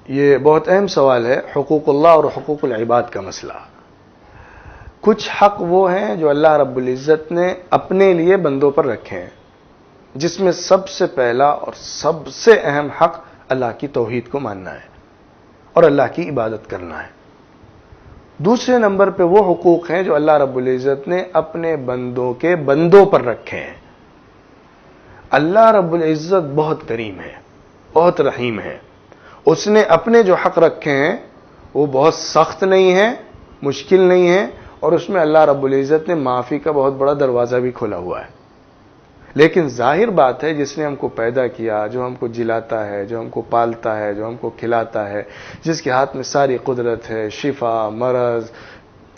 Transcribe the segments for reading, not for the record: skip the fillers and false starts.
یہ بہت اہم سوال ہے، حقوق اللہ اور حقوق العباد کا مسئلہ۔ کچھ حق وہ ہیں جو اللہ رب العزت نے اپنے لیے بندوں پر رکھے ہیں، جس میں سب سے پہلا اور سب سے اہم حق اللہ کی توحید کو ماننا ہے اور اللہ کی عبادت کرنا ہے۔ دوسرے نمبر پہ وہ حقوق ہیں جو اللہ رب العزت نے اپنے بندوں کے بندوں پر رکھے ہیں۔ اللہ رب العزت بہت کریم ہے، بہت رحیم ہے۔ اس نے اپنے جو حق رکھے ہیں وہ بہت سخت نہیں ہیں، مشکل نہیں ہیں، اور اس میں اللہ رب العزت نے معافی کا بہت بڑا دروازہ بھی کھولا ہوا ہے۔ لیکن ظاہر بات ہے، جس نے ہم کو پیدا کیا، جو ہم کو جلاتا ہے، جو ہم کو پالتا ہے، جو ہم کو کھلاتا ہے، جس کے ہاتھ میں ساری قدرت ہے، شفا، مرض،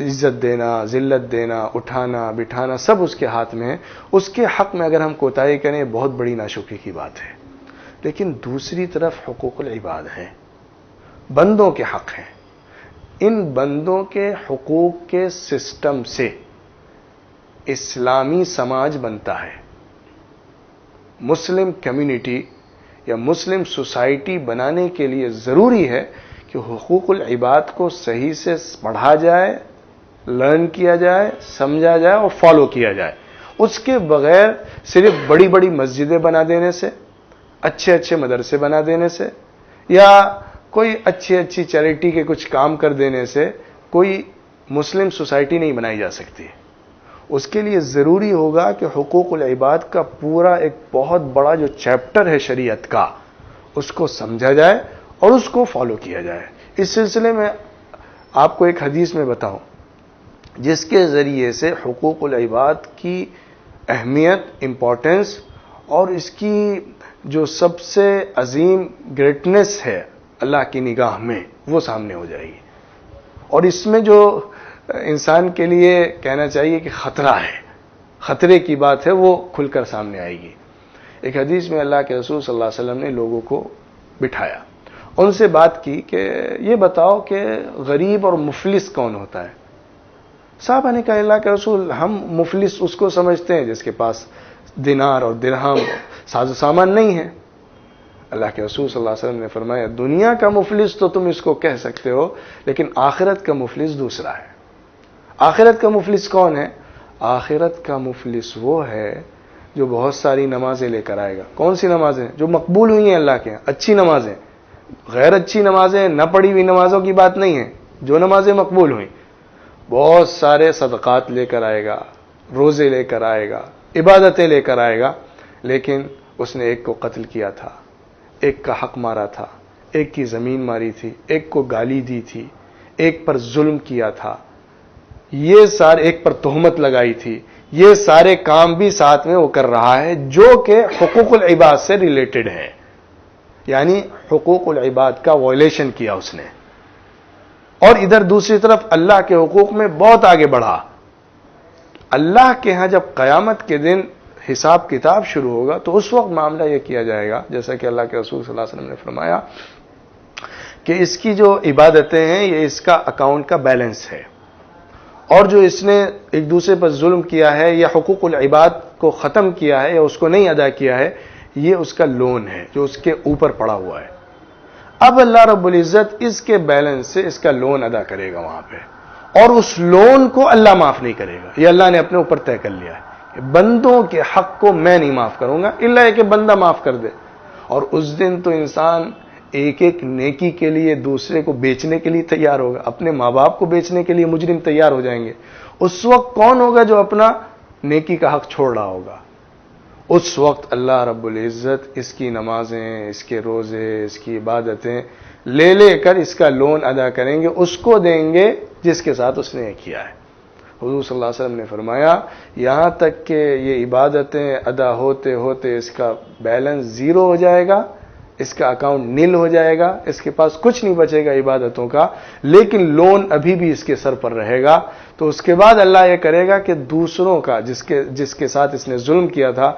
عزت دینا، ذلت دینا، اٹھانا بٹھانا، سب اس کے ہاتھ میں ہے۔ اس کے حق میں اگر ہم کوتاہی کریں بہت بڑی ناشکری کی بات ہے۔ لیکن دوسری طرف حقوق العباد ہیں، بندوں کے حق ہیں۔ ان بندوں کے حقوق کے سسٹم سے اسلامی سماج بنتا ہے۔ مسلم کمیونٹی یا مسلم سوسائٹی بنانے کے لیے ضروری ہے کہ حقوق العباد کو صحیح سے پڑھا جائے، لرن کیا جائے، سمجھا جائے اور فالو کیا جائے۔ اس کے بغیر صرف بڑی بڑی مسجدیں بنا دینے سے، اچھے اچھے مدرسے بنا دینے سے، یا کوئی اچھی چیریٹی کے کچھ کام کر دینے سے کوئی مسلم سوسائٹی نہیں بنائی جا سکتی۔ اس کے لیے ضروری ہوگا کہ حقوق العباد کا پورا ایک بہت بڑا جو چیپٹر ہے شریعت کا، اس کو سمجھا جائے اور اس کو فالو کیا جائے۔ اس سلسلے میں آپ کو ایک حدیث میں بتاؤں جس کے ذریعے سے حقوق العباد کی اہمیت، امپورٹنس اور اس کی جو سب سے عظیم گریٹنس ہے اللہ کی نگاہ میں، وہ سامنے ہو جائے گی۔ اور اس میں جو انسان کے لیے کہنا چاہیے کہ خطرہ ہے، خطرے کی بات ہے، وہ کھل کر سامنے آئے گی۔ ایک حدیث میں اللہ کے رسول صلی اللہ علیہ وسلم نے لوگوں کو بٹھایا، ان سے بات کی کہ یہ بتاؤ کہ غریب اور مفلس کون ہوتا ہے؟ صحابہ نے کہا اللہ کے رسول، ہم مفلس اس کو سمجھتے ہیں جس کے پاس دینار اور درہم ساز و سامان نہیں ہے۔ اللہ کے رسول صلی اللہ علیہ وسلم نے فرمایا دنیا کا مفلس تو تم اس کو کہہ سکتے ہو، لیکن آخرت کا مفلس دوسرا ہے۔ آخرت کا مفلس کون ہے؟ آخرت کا مفلس وہ ہے جو بہت ساری نمازیں لے کر آئے گا۔ کون سی نمازیں؟ جو مقبول ہوئی ہیں اللہ کے ہاں، اچھی نمازیں۔ غیر اچھی نمازیں، نہ پڑھی ہوئی نمازوں کی بات نہیں ہے، جو نمازیں مقبول ہوئیں۔ بہت سارے صدقات لے کر آئے گا، روزے لے کر آئے گا، عبادتیں لے کر آئے گا، لیکن اس نے ایک کو قتل کیا تھا، ایک کا حق مارا تھا، ایک کی زمین ماری تھی، ایک کو گالی دی تھی، ایک پر ظلم کیا تھا، یہ سارے، ایک پر تہمت لگائی تھی، یہ سارے کام بھی ساتھ میں وہ کر رہا ہے جو کہ حقوق العباد سے ریلیٹڈ ہے، یعنی حقوق العباد کا وائلیشن کیا اس نے۔ اور ادھر دوسری طرف اللہ کے حقوق میں بہت آگے بڑھا۔ اللہ کے ہاں جب قیامت کے دن حساب کتاب شروع ہوگا تو اس وقت معاملہ یہ کیا جائے گا، جیسا کہ اللہ کے رسول صلی اللہ علیہ وسلم نے فرمایا کہ اس کی جو عبادتیں ہیں یہ اس کا اکاؤنٹ کا بیلنس ہے، اور جو اس نے ایک دوسرے پر ظلم کیا ہے یا حقوق العباد کو ختم کیا ہے یا اس کو نہیں ادا کیا ہے، یہ اس کا لون ہے جو اس کے اوپر پڑا ہوا ہے۔ اب اللہ رب العزت اس کے بیلنس سے اس کا لون ادا کرے گا وہاں پہ، اور اس لون کو اللہ معاف نہیں کرے گا۔ یہ اللہ نے اپنے اوپر طے کر لیا ہے کہ بندوں کے حق کو میں نہیں معاف کروں گا الا یہ کہ بندہ معاف کر دے۔ اور اس دن تو انسان ایک ایک نیکی کے لیے دوسرے کو بیچنے کے لیے تیار ہوگا، اپنے ماں باپ کو بیچنے کے لیے مجرم تیار ہو جائیں گے۔ اس وقت کون ہوگا جو اپنا نیکی کا حق چھوڑ رہا ہوگا؟ اس وقت اللہ رب العزت اس کی نمازیں، اس کے روزے، اس کی عبادتیں لے لے کر اس کا لون ادا کریں گے، اس کو دیں گے جس کے ساتھ اس نے یہ کیا ہے۔ حضور صلی اللہ علیہ وسلم نے فرمایا یہاں تک کہ یہ عبادتیں ادا ہوتے ہوتے اس کا بیلنس زیرو ہو جائے گا، اس کا اکاؤنٹ نیل ہو جائے گا، اس کے پاس کچھ نہیں بچے گا عبادتوں کا، لیکن لون ابھی بھی اس کے سر پر رہے گا۔ تو اس کے بعد اللہ یہ کرے گا کہ دوسروں کا جس کے ساتھ اس نے ظلم کیا تھا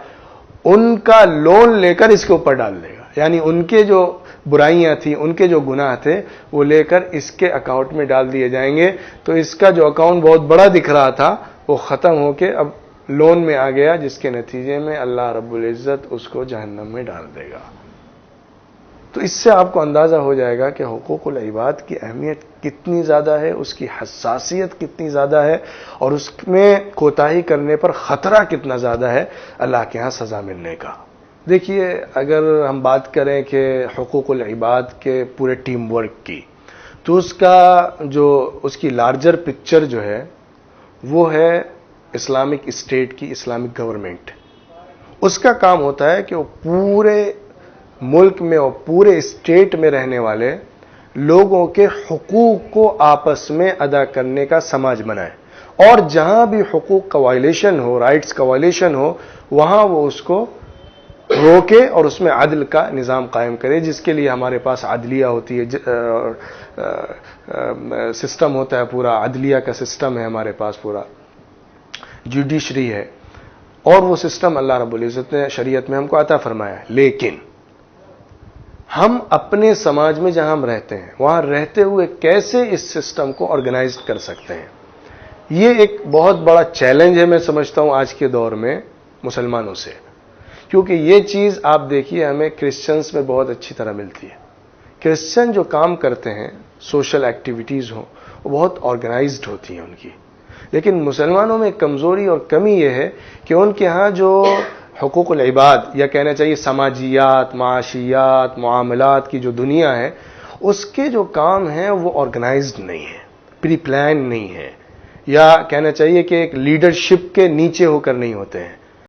ان کا لون لے کر اس کے اوپر ڈال دے گا، یعنی ان کے جو برائیاں تھیں، ان کے جو گناہ تھے وہ لے کر اس کے اکاؤنٹ میں ڈال دیے جائیں گے۔ تو اس کا جو اکاؤنٹ بہت بڑا دکھ رہا تھا وہ ختم ہو کے اب لون میں آ گیا، جس کے نتیجے میں اللہ رب العزت اس کو جہنم میں ڈال دے گا۔ تو اس سے آپ کو اندازہ ہو جائے گا کہ حقوق العباد کی اہمیت کتنی زیادہ ہے، اس کی حساسیت کتنی زیادہ ہے، اور اس میں کوتاہی کرنے پر خطرہ کتنا زیادہ ہے اللہ کے ہاں سزا ملنے کا۔ دیکھیے، اگر ہم بات کریں کہ حقوق العباد کے پورے ٹیم ورک کی، تو اس کی لارجر پکچر جو ہے وہ ہے اسلامک اسٹیٹ کی، اسلامک گورنمنٹ۔ اس کا کام ہوتا ہے کہ وہ پورے ملک میں اور پورے اسٹیٹ میں رہنے والے لوگوں کے حقوق کو آپس میں ادا کرنے کا سماج بنائے، اور جہاں بھی حقوق کا وائلیشن ہو، رائٹس کا وائلیشن ہو، وہاں وہ اس کو روکے اور اس میں عدل کا نظام قائم کرے، جس کے لیے ہمارے پاس عدلیہ ہوتی ہے، سسٹم ہوتا ہے، پورا عدلیہ کا سسٹم ہے ہمارے پاس، پورا جوڈیشری ہے، اور وہ سسٹم اللہ رب العزت نے شریعت میں ہم کو عطا فرمایا ہے۔ لیکن ہم اپنے سماج میں جہاں ہم رہتے ہیں، وہاں رہتے ہوئے کیسے اس سسٹم کو آرگنائز کر سکتے ہیں، یہ ایک بہت بڑا چیلنج ہے، میں سمجھتا ہوں آج کے دور میں مسلمانوں سے، کیونکہ یہ چیز آپ دیکھیے ہمیں کرسچنز میں بہت اچھی طرح ملتی ہے۔ کرسچن جو کام کرتے ہیں، سوشل ایکٹیویٹیز ہوں، وہ بہت آرگنائزڈ ہوتی ہیں ان کی، لیکن مسلمانوں میں کمزوری اور کمی یہ ہے کہ ان کے ہاں جو حقوق العباد، یا کہنا چاہیے سماجیات، معاشیات، معاملات کی جو دنیا ہے، اس کے جو کام ہیں وہ آرگنائزڈ نہیں ہیں، پری پلان نہیں ہے، یا کہنا چاہیے کہ ایک لیڈرشپ کے نیچے ہو کر نہیں ہوتے ہیں۔